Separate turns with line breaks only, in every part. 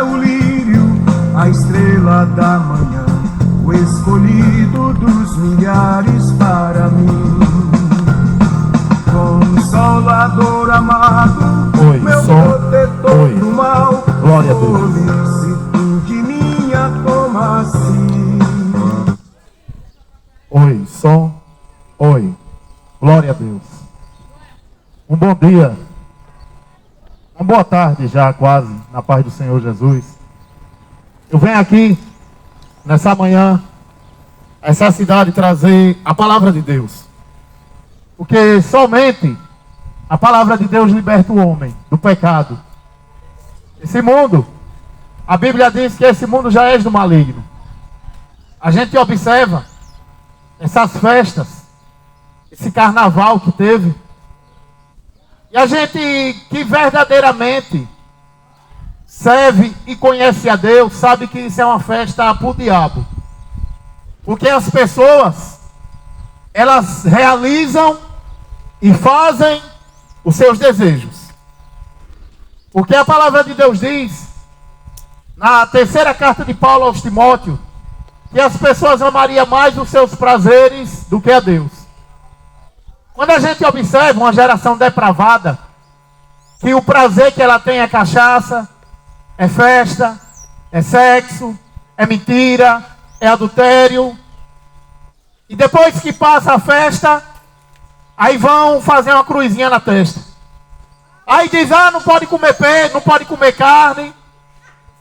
é o lírio, a estrela da manhã, o escolhido dos milhares para mim. Consolador amado,
Oi,
meu
som.
protetor
Oi.
do mal,
Glória a Deus.
solicitude minha, toma assim.
Oi, som. Oi. Glória a Deus. Um bom dia. Uma boa tarde já, quase, na paz do Senhor Jesus. Eu venho aqui, nessa manhã, essa cidade, trazer a palavra de Deus. Porque somente a palavra de Deus liberta o homem do pecado. Esse mundo, a Bíblia diz que esse mundo já é do maligno. A gente observa essas festas, esse carnaval que teve. E a gente que verdadeiramente serve e conhece a Deus, sabe que isso é uma festa para o diabo. Porque as pessoas, elas realizam e fazem os seus desejos. Porque a palavra de Deus diz, na terceira carta de Paulo aos Timóteos, que as pessoas amariam mais os seus prazeres do que a Deus. Quando a gente observa uma geração depravada, que o prazer que ela tem é cachaça, é festa, é sexo, é mentira, é adultério. E depois que passa a festa, aí vão fazer uma cruzinha na testa. Aí diz, não pode comer peixe, não pode comer carne.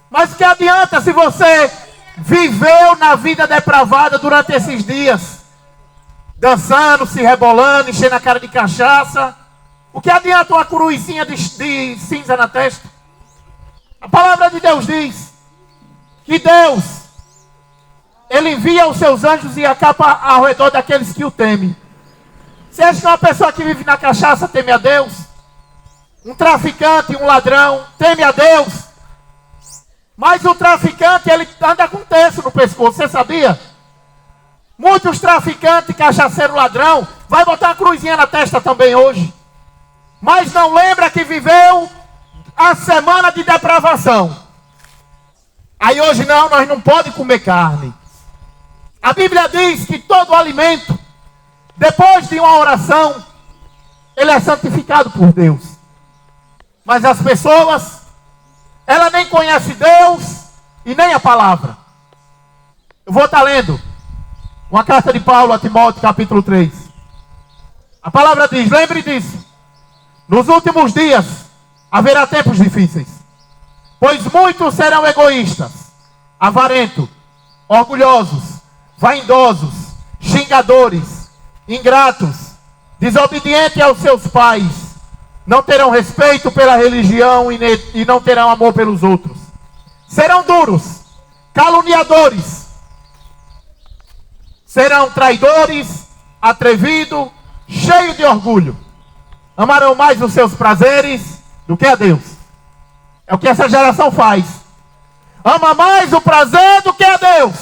Mas que adianta se você viveu na vida depravada durante esses dias? Dançando, se rebolando, enchendo a cara de cachaça. O que adianta uma cruzinha de cinza na testa? A palavra de Deus diz que Deus, Ele envia os seus anjos e acaba ao redor daqueles que o temem. Você acha que uma pessoa que vive na cachaça teme a Deus? Um traficante, um ladrão, teme a Deus? Mas o traficante, ele anda com terço no pescoço, você sabia? Muitos traficantes, cachaceiro, ladrão, vai botar uma cruzinha na testa também hoje. Mas não lembra que viveu a semana de depravação. Aí hoje nós não podemos comer carne. A Bíblia diz que todo alimento, depois de uma oração, ele é santificado por Deus. Mas as pessoas, ela nem conhece Deus e nem a palavra. Eu vou estar lendo uma carta de Paulo a Timóteo, capítulo 3. A palavra diz, lembre disso. Nos últimos dias haverá tempos difíceis. Pois muitos serão egoístas, avarentos, orgulhosos, vaidosos, xingadores, ingratos, desobedientes aos seus pais. Não terão respeito pela religião e não terão amor pelos outros. Serão duros, caluniadores. Serão traidores, atrevidos, cheios de orgulho. Amarão mais os seus prazeres do que a Deus. É o que essa geração faz. Ama mais o prazer do que a Deus.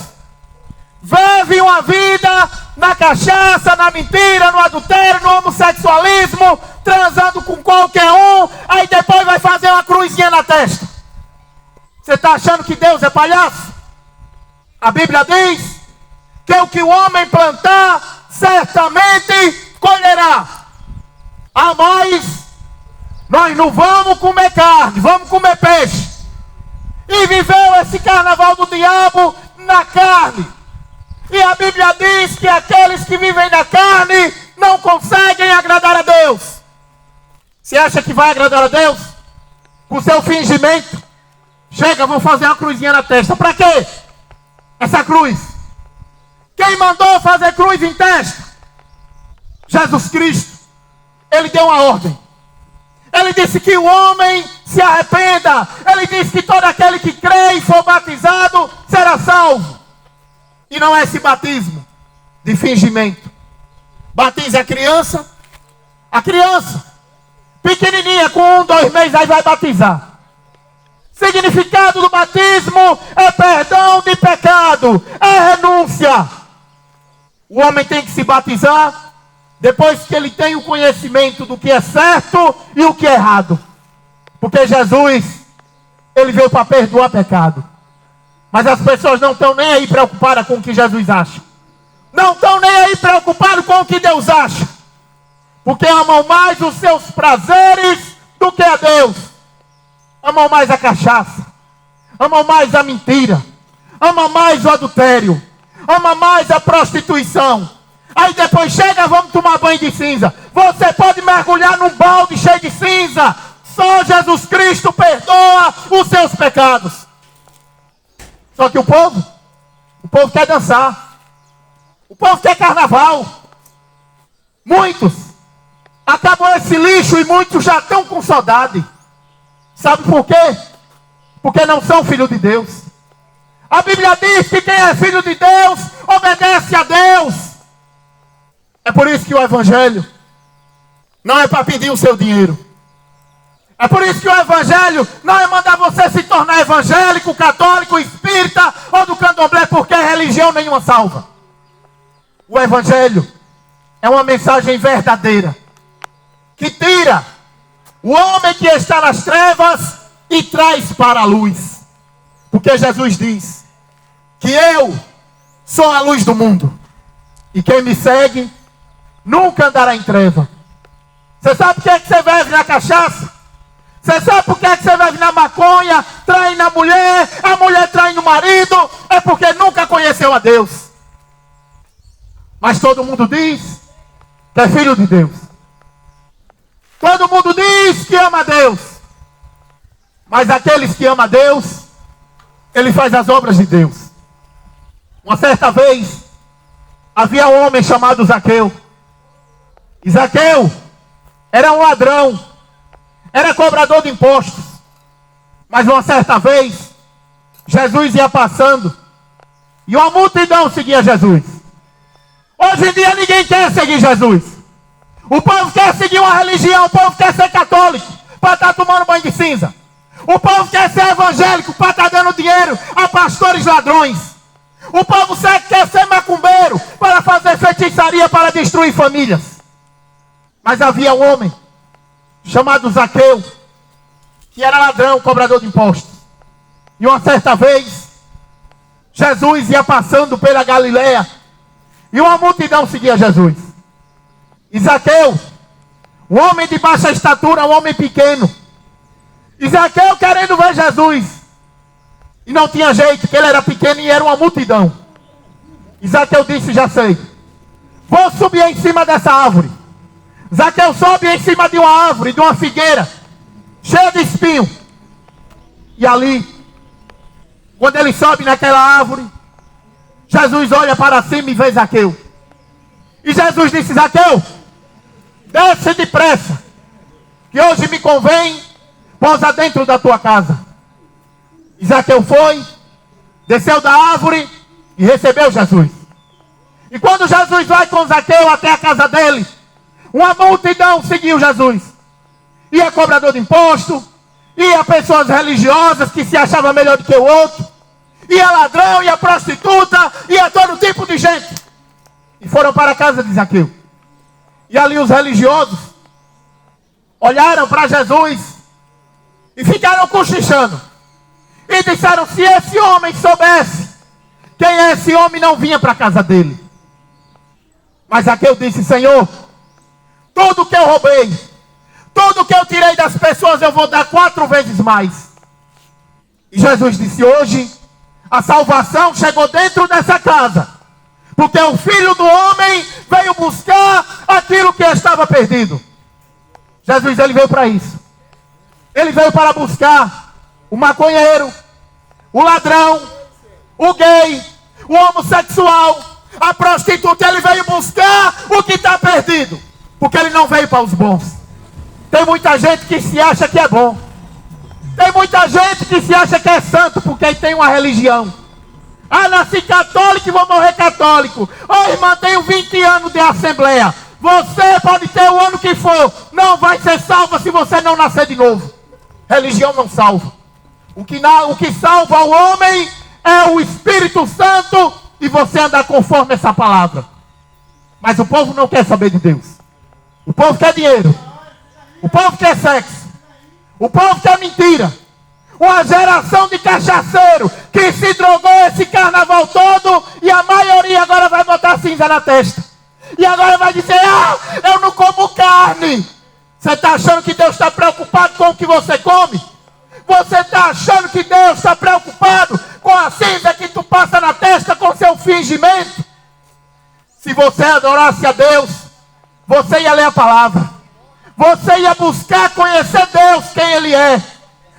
Vive uma vida na cachaça, na mentira, no adultério, no homossexualismo, transando com qualquer um, aí depois vai fazer uma cruzinha na testa. Você está achando que Deus é palhaço? A Bíblia diz que o que o homem plantar, certamente colherá. Mas nós não vamos comer carne, vamos comer peixe. E viveu esse carnaval do diabo na carne. E a Bíblia diz que aqueles que vivem na carne não conseguem agradar a Deus. Você acha que vai agradar a Deus? Com seu fingimento? Chega, vou fazer uma cruzinha na testa. Para quê? Essa cruz. Quem mandou fazer cruz em testa? Jesus Cristo. Ele deu uma ordem. Ele disse que o homem se arrependa. Ele disse que todo aquele que crê e for batizado será salvo. E não é esse batismo de fingimento. Batiza a criança pequenininha, com 1, 2 meses, aí vai batizar. Significado do batismo é perdão de pecado, é renúncia. O homem tem que se batizar depois que ele tem o conhecimento do que é certo e o que é errado. Porque Jesus, Ele veio para perdoar pecado. Mas as pessoas não estão nem aí preocupadas com o que Jesus acha. Não estão nem aí preocupadas com o que Deus acha. Porque amam mais os seus prazeres do que a Deus. Amam mais a cachaça. Amam mais a mentira. Amam mais o adultério. Amam mais a prostituição. Aí depois chega, vamos tomar banho de cinza. Você pode mergulhar num balde cheio de cinza. Só Jesus Cristo perdoa os seus pecados. Só que o povo quer dançar. O povo quer carnaval. Muitos. Acabou esse lixo e muitos já estão com saudade. Sabe por quê? Porque não são filhos de Deus. A Bíblia diz que quem é filho de Deus obedece a Deus. É por isso que o Evangelho não é para pedir o seu dinheiro. É por isso que o Evangelho não é mandar você se tornar evangélico, católico, espírita ou do candomblé, porque religião nenhuma salva. O Evangelho é uma mensagem verdadeira que tira o homem que está nas trevas e traz para a luz. Porque Jesus diz que eu sou a luz do mundo e quem me segue nunca andará em treva. Você sabe por que é que você bebe na cachaça? Você sabe por que é que você bebe na maconha, trai na mulher, a mulher trai no marido? É porque nunca conheceu a Deus. Mas todo mundo diz que é filho de Deus. Todo mundo diz que ama a Deus. Mas aqueles que amam a Deus, ele faz as obras de Deus. Uma certa vez, havia um homem chamado Zaqueu. E Zaqueu era um ladrão. Era cobrador de impostos. Mas uma certa vez, Jesus ia passando. E uma multidão seguia Jesus. Hoje em dia ninguém quer seguir Jesus. O povo quer seguir uma religião. O povo quer ser católico para estar tomando banho de cinza. O povo quer ser evangélico para estar dando dinheiro a pastores ladrões. O povo quer ser macumbeiro para fazer feitiçaria para destruir famílias. Mas havia um homem chamado Zaqueu, que era ladrão, cobrador de impostos. E uma certa vez, Jesus ia passando pela Galileia e uma multidão seguia Jesus. E Zaqueu, um homem de baixa estatura, um homem pequeno. E Zaqueu querendo ver Jesus. E não tinha jeito, porque ele era pequeno e era uma multidão. E Zaqueu disse, já sei. Vou subir em cima dessa árvore. Zaqueu sobe em cima de uma árvore, de uma figueira, cheia de espinho. E ali, quando ele sobe naquela árvore, Jesus olha para cima e vê Zaqueu. E Jesus disse, Zaqueu, desce depressa, que hoje me convém pousar dentro da tua casa. E Zaqueu foi, desceu da árvore e recebeu Jesus. E quando Jesus vai com Zaqueu até a casa dele, uma multidão seguiu Jesus. Ia cobrador de imposto, ia pessoas religiosas que se achavam melhor do que o outro, ia ladrão, ia prostituta, ia todo tipo de gente. E foram para a casa de Zaqueu. E ali os religiosos olharam para Jesus e ficaram cochichando. E disseram, se esse homem soubesse quem é esse homem, não vinha para a casa dele. Mas Zaqueu disse, Senhor, tudo que eu roubei, tudo que eu tirei das pessoas, eu vou dar 4 vezes mais. E Jesus disse, hoje, a salvação chegou dentro dessa casa. Porque o Filho do Homem veio buscar aquilo que estava perdido. Jesus, ele veio para isso. Ele veio para buscar o maconheiro, o ladrão, o gay, o homossexual, a prostituta. Ele veio buscar o que está perdido. Porque ele não veio para os bons. Tem muita gente que se acha que é bom. Tem muita gente que se acha que é santo porque tem uma religião. Ah, nasci católico e vou morrer católico. Oh, irmã, tenho 20 anos de assembleia. Você pode ter o ano que for, não vai ser salva se você não nascer de novo. Religião não salva. O que salva o homem é o Espírito Santo e você andar conforme essa palavra. Mas o povo não quer saber de Deus. O povo quer dinheiro. O povo quer sexo. O povo quer mentira. Uma geração de cachaceiro que se drogou esse carnaval todo e a maioria agora vai botar cinza na testa. E agora vai dizer, eu não como carne. Você está achando que Deus está preocupado com o que você come? Você está achando que Deus está preocupado com a cinza que tu passa na testa com seu fingimento? Se você adorasse a Deus, você ia ler a palavra. Você ia buscar conhecer Deus, quem Ele é.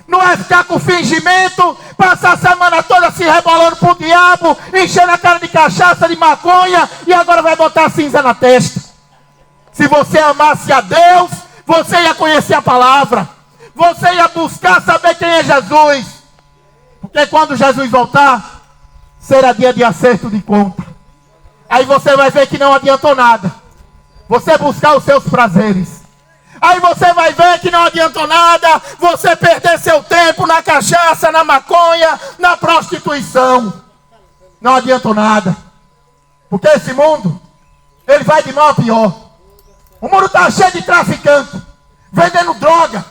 Não é ficar com fingimento, passar a semana toda se rebolando pro diabo, enchendo a cara de cachaça, de maconha, e agora vai botar cinza na testa. Se você amasse a Deus, você ia conhecer a palavra. Você ia buscar saber quem é Jesus. Porque quando Jesus voltar, será dia de acerto de conta. Aí você vai ver que não adiantou nada você buscar os seus prazeres. Aí você vai ver que não adiantou nada você perder seu tempo na cachaça, na maconha, na prostituição. Não adiantou nada. Porque esse mundo, ele vai de mal a pior. O mundo está cheio de traficante, vendendo droga.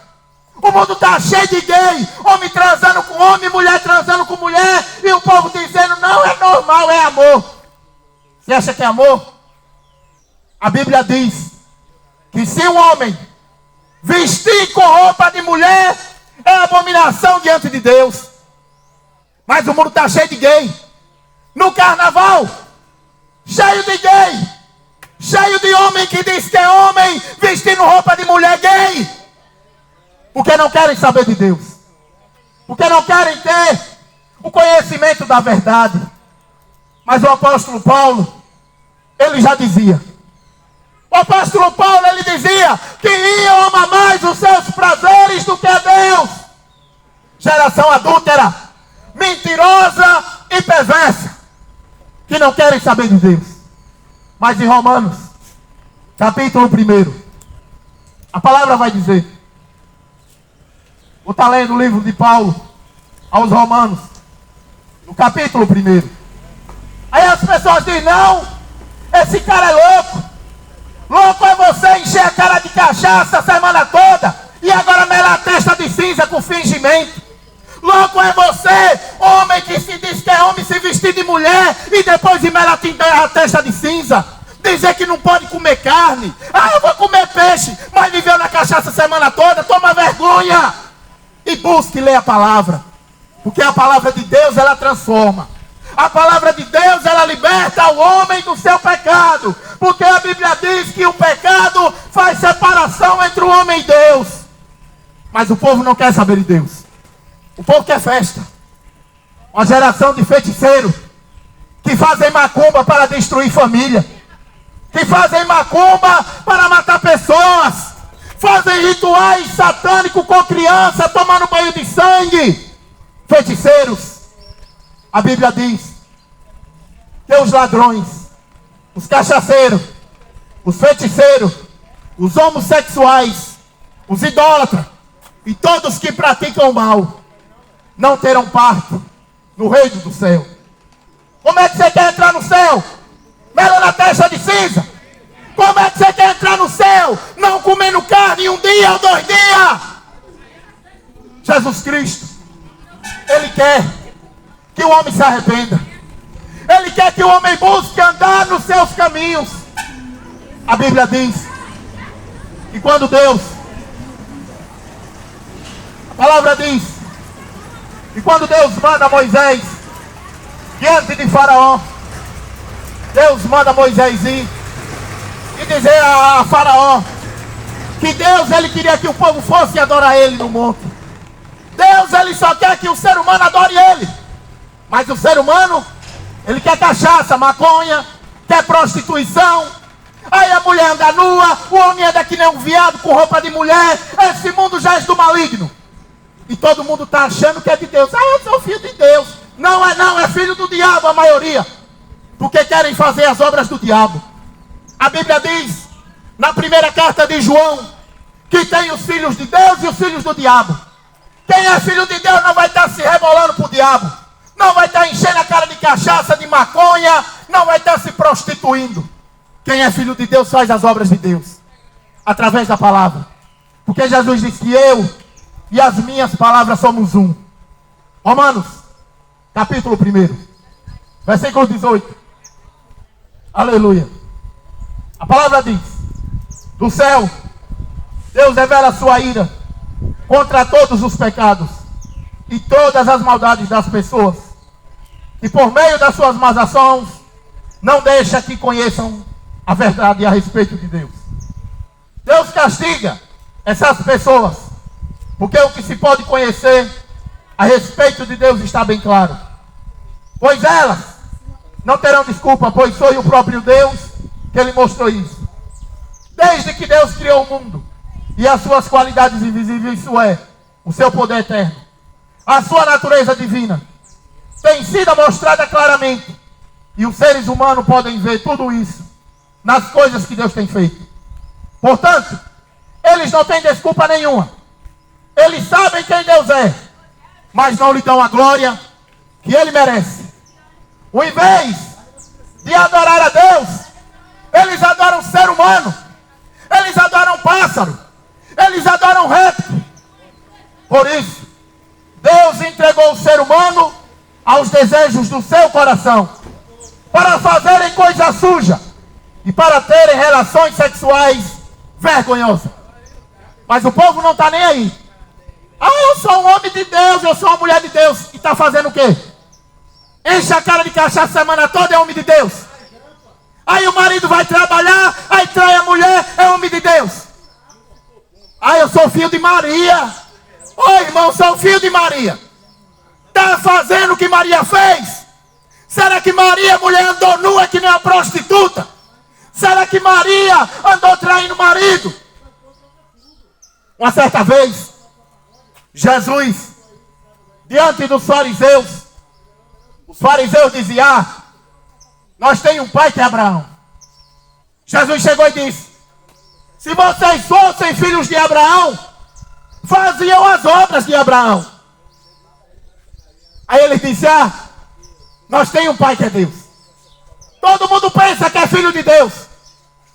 O mundo está cheio de gay, homem transando com homem, mulher transando com mulher, e o povo dizendo, não é normal, é amor. Você acha que é amor? A Bíblia diz que se um homem vestir com roupa de mulher, é abominação diante de Deus. Mas o mundo está cheio de gay. No carnaval, cheio de gay. Cheio de homem que diz que é homem, vestindo roupa de mulher gay. Porque não querem saber de Deus. Porque não querem ter o conhecimento da verdade. Mas o apóstolo Paulo, ele já dizia. O apóstolo Paulo, ele dizia que iam amar mais os seus prazeres do que a Deus. Geração adúltera, mentirosa e perversa, que não querem saber de Deus. Mas em Romanos, capítulo 1, a palavra vai dizer, vou estar lendo o livro de Paulo aos Romanos, no capítulo 1. Aí as pessoas dizem, não, esse cara é louco. Louco é você encher a cara de cachaça a semana toda e agora melar a testa de cinza com fingimento. Louco é você, homem que se diz que é homem, se vestir de mulher e depois de melar a testa de cinza. Dizer que não pode comer carne. Eu vou comer peixe, mas viveu na cachaça a semana toda. Toma vergonha e busque ler a palavra. Porque a palavra de Deus, ela transforma. A palavra de Deus, ela liberta o homem do seu pecado. Porque a Bíblia diz que o pecado faz separação entre o homem e Deus. Mas o povo não quer saber de Deus. O povo quer festa. Uma geração de feiticeiros que fazem macumba para destruir família. Que fazem macumba para matar pessoas. Fazem rituais satânicos com criança tomando banho de sangue. Feiticeiros. A Bíblia diz que os ladrões, os cachaceiros, os feiticeiros, os homossexuais, os idólatras e todos que praticam o mal não terão parte no reino do céu. Como é que você quer entrar no céu? Mela na testa de cinza. Como é que você quer entrar no céu? Não comendo carne em 1 dia ou 2 dias. Jesus Cristo, Ele quer que o homem se arrependa. Ele quer que o homem busque andar nos seus caminhos. A Bíblia diz que quando Deus, a palavra diz que quando Deus manda Moisés diante de Faraó, Deus manda Moisés ir e dizer a Faraó que Deus, ele queria que o povo fosse adorar ele no monte. Deus, ele só quer que o ser humano adore ele. Mas o ser humano, ele quer cachaça, maconha, quer prostituição. Aí a mulher anda nua, o homem anda que nem um viado com roupa de mulher. Esse mundo já é do maligno. E todo mundo está achando que é de Deus. Eu sou filho de Deus. Não é não, é filho do diabo a maioria. Porque querem fazer as obras do diabo. A Bíblia diz, na primeira carta de João, que tem os filhos de Deus e os filhos do diabo. Quem é filho de Deus não vai estar se rebolando para o diabo. Não vai estar enchendo a cara de cachaça, de maconha. Não vai estar se prostituindo. Quem é filho de Deus faz as obras de Deus. Através da palavra. Porque Jesus disse que eu e as minhas palavras somos um. Romanos, capítulo 1, versículo 18. Aleluia. A palavra diz: do céu, Deus revela a sua ira contra todos os pecados e todas as maldades das pessoas, e por meio das suas más ações, não deixa que conheçam a verdade a respeito de Deus. Deus castiga essas pessoas, porque o que se pode conhecer a respeito de Deus está bem claro. Pois elas não terão desculpa, pois foi o próprio Deus que Ele mostrou isso. Desde que Deus criou o mundo e as suas qualidades invisíveis, isso é, o seu poder eterno, a sua natureza divina, tem sido mostrada claramente. E os seres humanos podem ver tudo isso nas coisas que Deus tem feito. Portanto, eles não têm desculpa nenhuma. Eles sabem quem Deus é, mas não lhe dão a glória que Ele merece. Ao invés de adorar a Deus, eles adoram o ser humano. Eles adoram pássaro. Eles adoram réptil. Por isso, Deus entregou o ser humano aos desejos do seu coração, para fazerem coisa suja e para terem relações sexuais vergonhosas. Mas o povo não está nem aí. Eu sou um homem de Deus, eu sou uma mulher de Deus. E está fazendo o quê? Enche a cara de cachaça a semana toda, é homem de Deus. Aí o marido vai trabalhar, aí trai a mulher, é homem de Deus. Eu sou filho de Maria. Irmão, sou filho de Maria. Está fazendo o que Maria fez? Será que Maria, mulher, andou nua que nem uma prostituta? Será que Maria andou traindo o marido? Uma certa vez, Jesus, diante dos fariseus, os fariseus diziam: nós temos um pai que é Abraão. Jesus chegou e disse: se vocês fossem filhos de Abraão, faziam as obras de Abraão. Aí ele disse: nós temos um pai que é Deus. Todo mundo pensa que é filho de Deus.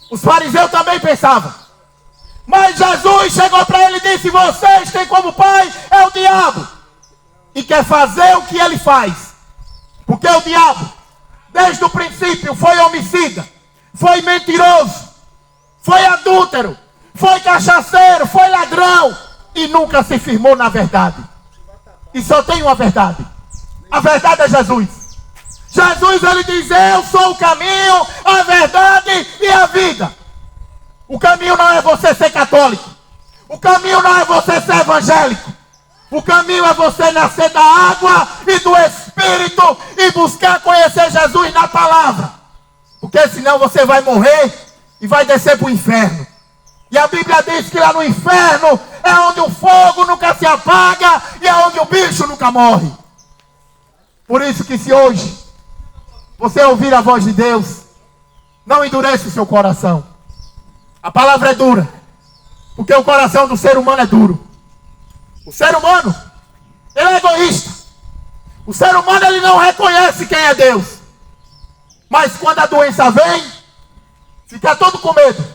Os fariseus também pensavam. Mas Jesus chegou para ele e disse: vocês têm como pai é o diabo, e quer fazer o que ele faz. Porque o diabo, desde o princípio, foi homicida, foi mentiroso, foi adúltero, foi cachaceiro, foi ladrão, e nunca se firmou na verdade. E só tem uma verdade. A verdade é Jesus. Jesus, ele diz: eu sou o caminho, a verdade e a vida. O caminho não é você ser católico. O caminho não é você ser evangélico. O caminho é você nascer da água e do Espírito e buscar conhecer Jesus na palavra. Porque senão você vai morrer e vai descer para o inferno. E a Bíblia diz que lá no inferno é onde o fogo nunca se apaga e é onde o bicho nunca morre. Por isso que se hoje você ouvir a voz de Deus, não endureça o seu coração. A palavra é dura, porque o coração do ser humano é duro. O ser humano, ele é egoísta. O ser humano, ele não reconhece quem é Deus. Mas quando a doença vem, fica todo com medo.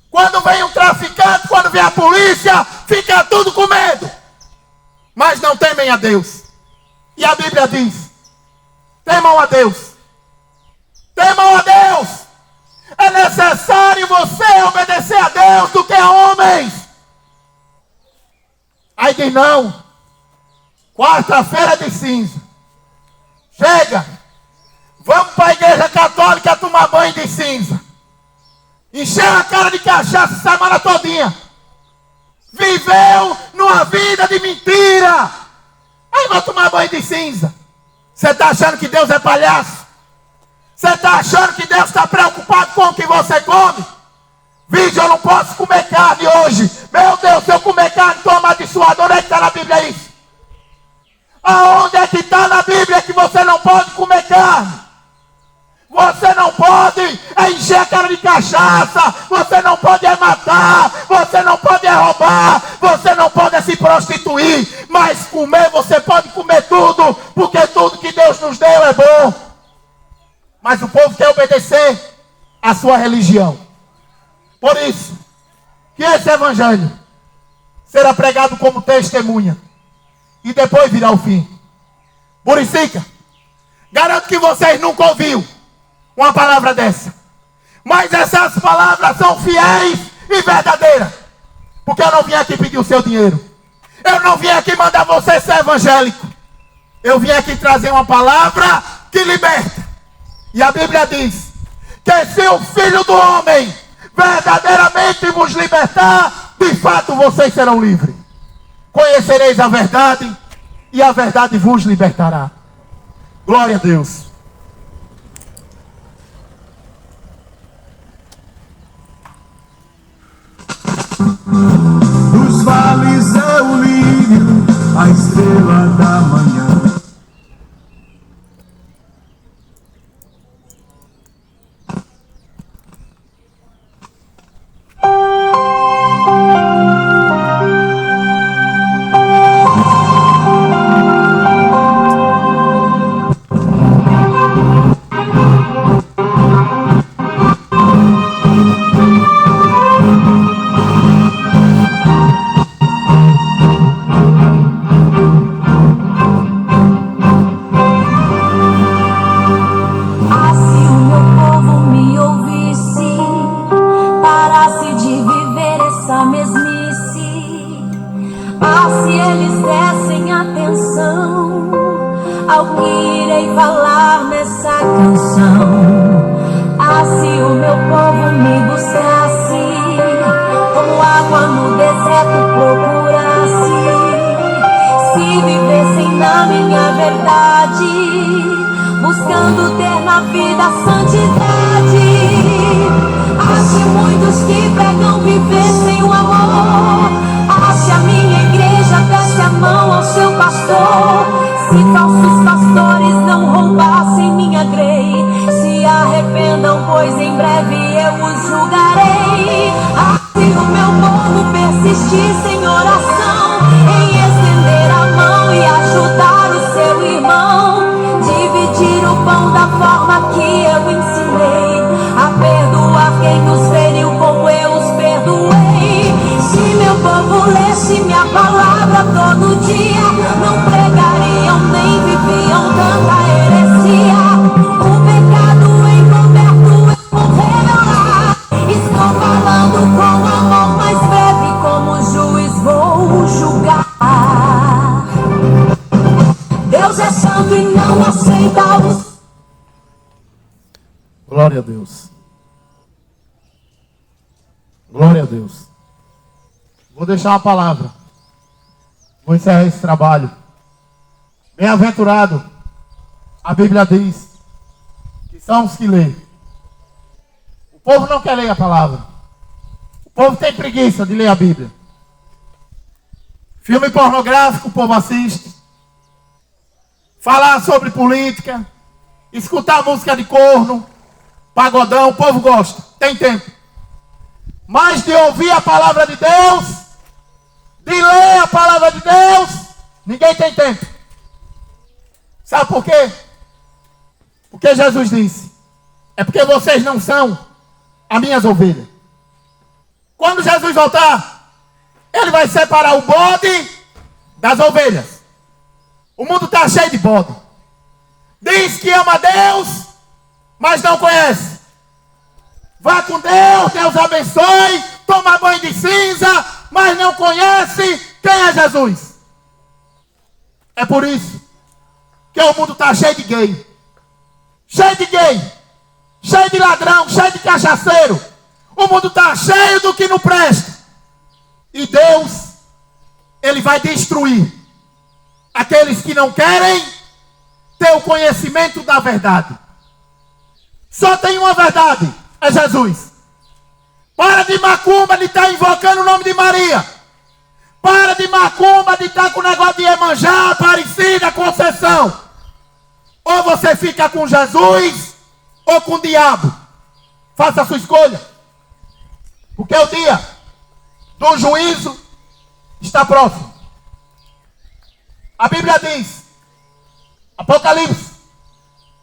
Quando vem um traficante, quando vem a polícia, fica tudo com medo. Mas não temem a Deus. E a Bíblia diz: temam a Deus. Temam a Deus. É necessário você obedecer a Deus do que a homens. Aí diz: não, quarta-feira de cinza, chega, vamos para a igreja católica tomar banho de cinza, encher a cara de cachaça a semana todinha, viveu numa vida de mentira, aí vai tomar banho de cinza. Você está achando que Deus é palhaço? Você está achando que Deus está preocupado com o que você come? Vídeo, eu não posso comer carne hoje. Meu Deus, se eu comer carne, estou amaldiçoado. Onde é que está na Bíblia isso? Aonde é que está na Bíblia que você não pode comer carne? Você não pode encher a cara de cachaça. Você não pode matar. Você não pode roubar. Você não pode se prostituir. Mas comer, você pode comer tudo. Porque tudo que Deus nos deu é bom. Mas o povo quer obedecer à sua religião. Por isso, que esse evangelho será pregado como testemunha. e depois virá o fim. Buricica, garanto que vocês nunca ouviram uma palavra dessa. Mas essas palavras são fiéis e verdadeiras. Porque eu não vim aqui pedir o seu dinheiro. Eu não vim aqui mandar você ser evangélico. Eu vim aqui trazer uma palavra que liberta. E a Bíblia diz que se o Filho do Homem verdadeiramente vos libertar, de fato vocês serão livres. Conhecereis a verdade e a verdade vos libertará. Glória a Deus.
Dos vales é o lírio, a estrela da manhã.
Buscando ter na vida a santidade. Ache muitos que pregam viver sem o amor. Ache a minha igreja, preste a mão ao seu pastor. Se falsos pastores não roubassem minha grei, se arrependam, pois em breve eu os julgarei. Se o meu povo persistisse em oração, em estender a mão e ajudar o seu irmão, dividir o pão da forma que eu ensinei, a perdoar quem nos feriu como eu os perdoei. Se meu povo lesse minha palavra todo dia, não pregariam nem viviam tanta heresia. O pecado encoberto eu vou revelar. Estou falando com amor, mais breve como juiz vou julgar. Deus é santo e não aceita os...
Glória a Deus. Glória a Deus. Vou deixar uma palavra. Vou encerrar esse trabalho. Bem-aventurado, a Bíblia diz que são os que lêem. O povo não quer ler a palavra. O povo tem preguiça de ler a Bíblia. Filme pornográfico o povo assiste. Falar sobre política, escutar música de corno, pagodão, o povo gosta, tem tempo. Mas de ouvir a palavra de Deus, de ler a palavra de Deus, ninguém tem tempo. Sabe por quê? Porque Jesus disse, é porque vocês não são as minhas ovelhas. Quando Jesus voltar, ele vai separar o bode das ovelhas. O mundo está cheio de bode. Diz que ama Deus, mas não conhece. Vá com Deus, Deus abençoe, toma banho de cinza, mas não conhece quem é Jesus. É por isso que o mundo está cheio de gay. Cheio de gay. Cheio de ladrão, cheio de cachaceiro. O mundo está cheio do que não presta. E Deus, ele vai destruir aqueles que não querem ter o conhecimento da verdade. Só tem uma verdade, é Jesus. Para de macumba de estar invocando o nome de Maria. Para de macumba de estar com o negócio de Iemanjá, Aparecida, Conceição. Ou você fica com Jesus ou com o diabo. Faça a sua escolha. Porque o dia do juízo está próximo. A Bíblia diz, Apocalipse,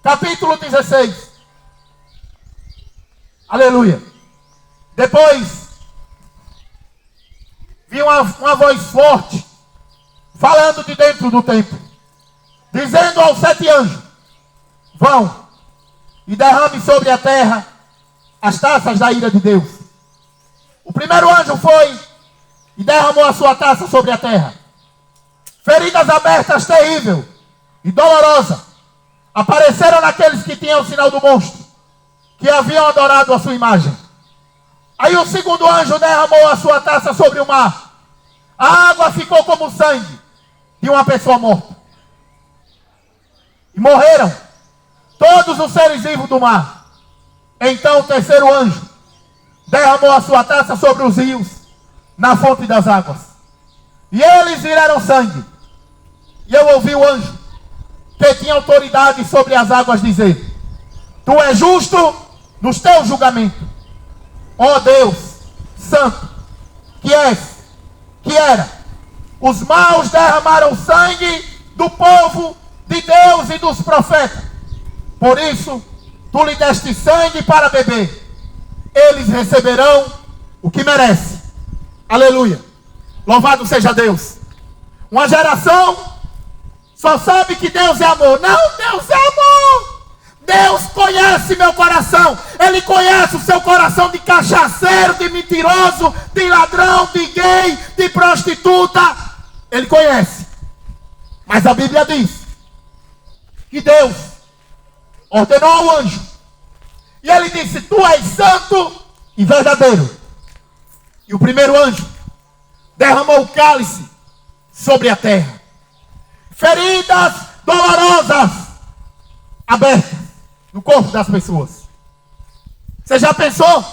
capítulo 16. Aleluia. Depois, vi uma voz forte falando de dentro do templo, dizendo aos 7 anjos: vão e derrame sobre a terra as taças da ira de Deus. O primeiro anjo foi e derramou a sua taça sobre a terra. Feridas abertas terrível e dolorosa apareceram naqueles que tinham o sinal do monstro, que haviam adorado a sua imagem. Aí o segundo anjo derramou a sua taça sobre o mar. A água ficou como o sangue de uma pessoa morta. E morreram todos os seres vivos do mar. Então o terceiro anjo derramou a sua taça sobre os rios, na fonte das águas. E eles viraram sangue. E eu ouvi o anjo, que tinha autoridade sobre as águas, dizer: tu és justo nos teus julgamentos, ó Deus santo, que és, que era. Os maus derramaram sangue do povo de Deus e dos profetas. Por isso, tu lhe deste sangue para beber. Eles receberão o que merece. Aleluia. Louvado seja Deus. Uma geração só sabe que Deus é amor. Não, Deus é amor. Deus conhece meu coração. Ele conhece o seu coração de cachaceiro, de mentiroso, de ladrão, de gay, de prostituta. Ele conhece. Mas a Bíblia diz que Deus ordenou ao anjo. E ele disse: tu és santo e verdadeiro. E o primeiro anjo derramou o cálice sobre a terra. Feridas dolorosas abertas no corpo das pessoas. Você já pensou?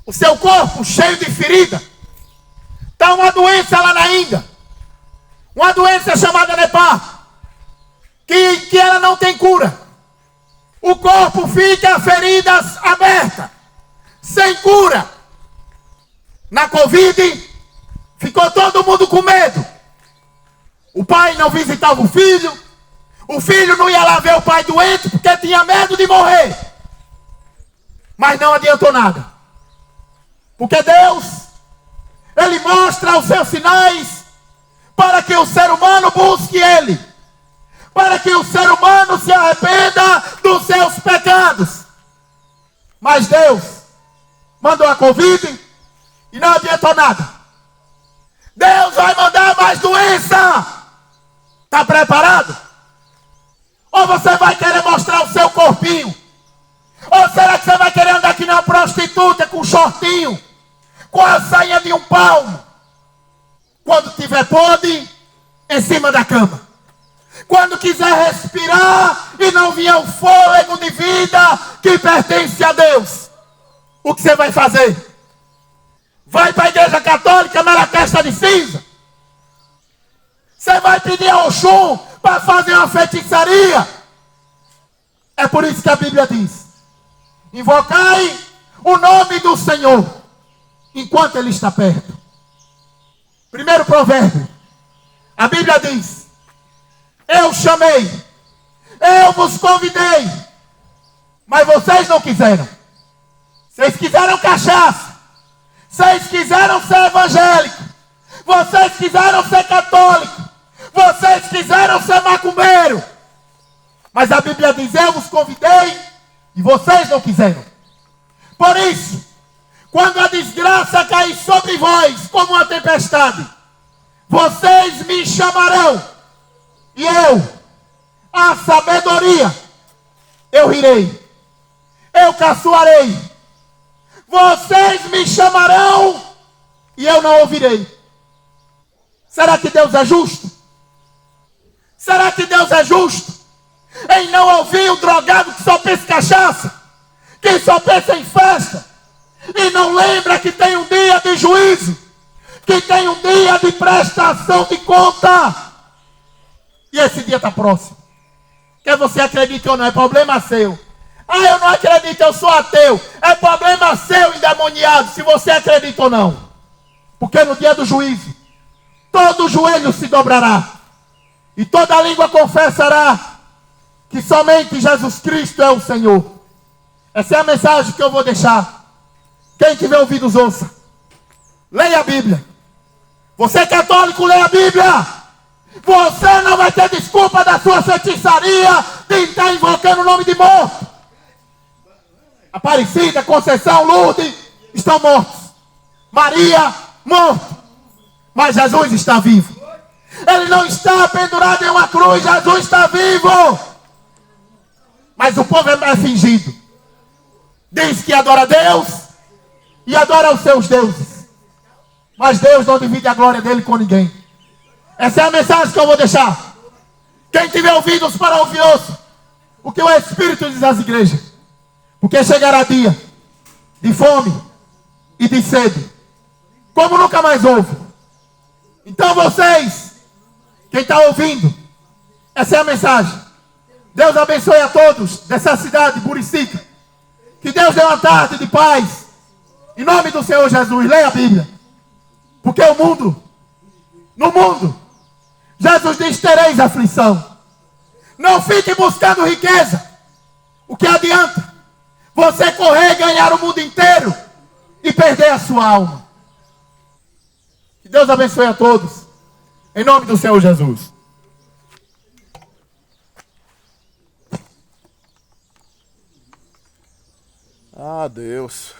O seu corpo cheio de ferida. Está uma doença lá na Índia. Uma doença chamada Nepal. Que ela não tem cura. O corpo fica feridas abertas, sem cura. Na Covid, ficou todo mundo com medo. O pai não visitava o filho não ia lá ver o pai doente, porque tinha medo de morrer. Mas não adiantou nada. Porque Deus, Ele mostra os seus sinais, para que o ser humano busque Ele. Para que o ser humano se arrependa dos seus pecados. Mas Deus mandou a Covid e não adiantou nada. Deus vai mandar mais doença. Está preparado? Ou você vai querer mostrar o seu corpinho? Ou será que você vai querer andar aqui na prostituta com um shortinho, com a sainha de um palmo? Quando tiver podre, em cima da cama. Quando quiser respirar e não vier o fôlego de vida que pertence a Deus, o que você vai fazer? Vai para a igreja católica, mas na testa de cinza? Você vai pedir a Oxum para fazer uma feitiçaria? É por isso que a Bíblia diz: invocai o nome do Senhor enquanto Ele está perto. Primeiro provérbio, a Bíblia diz: eu chamei, eu vos convidei, mas vocês não quiseram. Vocês quiseram cachaça, vocês quiseram ser evangélico, vocês quiseram ser católico, vocês quiseram ser macumbeiro. Mas a Bíblia diz: eu vos convidei e vocês não quiseram. Por isso, quando a desgraça cair sobre vós como uma tempestade, vocês me chamarão, e eu, a sabedoria, eu rirei, eu caçoarei. Vocês me chamarão e eu não ouvirei. Será que Deus é justo? Será que Deus é justo em não ouvir o drogado que só pensa em cachaça, que só pensa em festa, e não lembra que tem um dia de juízo, que tem um dia de prestação de conta? E esse dia está próximo. Quer você acredite ou não, é problema seu. Ah, eu não acredito, eu sou ateu. É problema seu, endemoniado, se você acredita ou não. Porque no dia do juízo, todo joelho se dobrará, e toda língua confessará que somente Jesus Cristo é o Senhor. Essa é a mensagem que eu vou deixar. Quem tiver ouvidos, ouça. Leia a Bíblia. Você católico, leia a Bíblia. Você não vai ter desculpa da sua feitiçaria de estar invocando o nome de morto. Aparecida, Conceição, Lourdes estão mortos. Maria, morto. Mas Jesus está vivo. Ele não está pendurado em uma cruz. Jesus está vivo. Mas o povo é fingido. Diz que adora a Deus e adora os seus deuses. Mas Deus não divide a glória dele com ninguém. Essa é a mensagem que eu vou deixar. Quem tiver ouvidos para ouvir, ouça o que o Espírito diz às igrejas. Porque chegará dia de fome e de sede, como nunca mais houve. Então vocês, quem está ouvindo, essa é a mensagem. Deus abençoe a todos dessa cidade, Buricica. Que Deus dê uma tarde de paz. Em nome do Senhor Jesus, leia a Bíblia. Porque no mundo, Jesus diz: tereis aflição. Não fique buscando riqueza. O que adianta você correr e ganhar o mundo inteiro e perder a sua alma? Que Deus abençoe a todos. Em nome do Senhor Jesus.
Ah, Deus.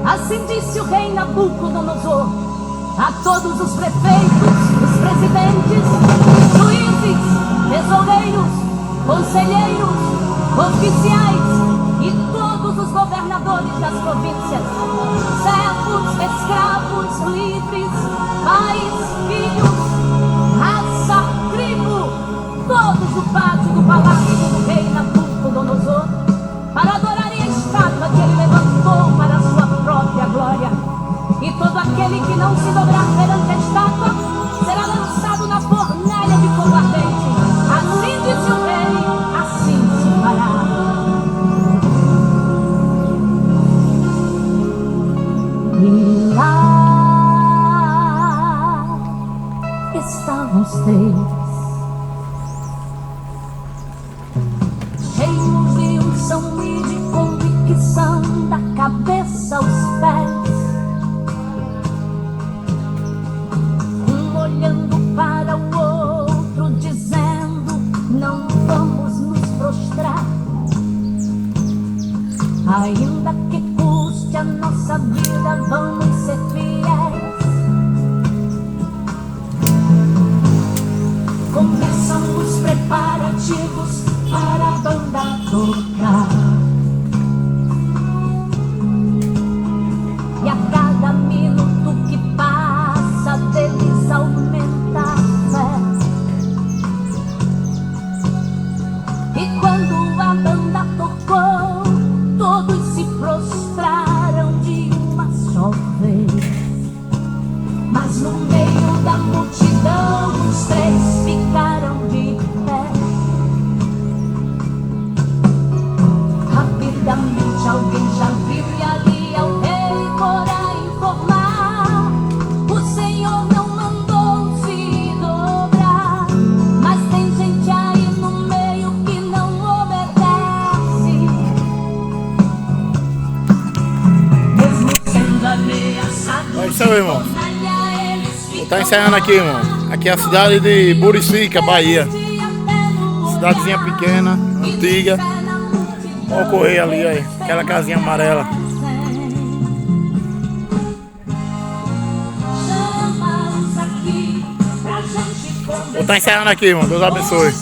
Assim disse o rei Nabucodonosor a todos os prefeitos, os presidentes, juízes, tesoureiros, conselheiros, oficiais e todos os governadores das províncias, servos, escravos, livres, pais, filhos, raça, tribo, todos o pátio do palácio do rei Nabucodonosor, para adorarem a estátua que ele levantou para a sua própria glória. E todo aquele que não se dobrar perante a estátua será lançado na fornalha de fogo ardente. Assim disse o rei, assim se fará. E lá estavam os três, cheios de unção e de convicção, da cabeça aos pés, um olhando para o outro, dizendo: não vamos nos prostrar, ainda que custe a nossa vida, vamos ser fiéis. Começam os preparativos para a banda tocar, e a cada minuto que passa deles aumenta a fé. E quando a banda tocou, todos se prostraram de uma só vez. Mas no meio da multidão os três ficaram de pé.
abençoe, irmão. Vou estar encerrando aqui, irmão. Aqui é a cidade de Buricica, Bahia. Cidadezinha pequena, antiga. Olha o correio ali, aí. Aquela casinha amarela. Vou estar encerrando aqui, irmão. Deus abençoe.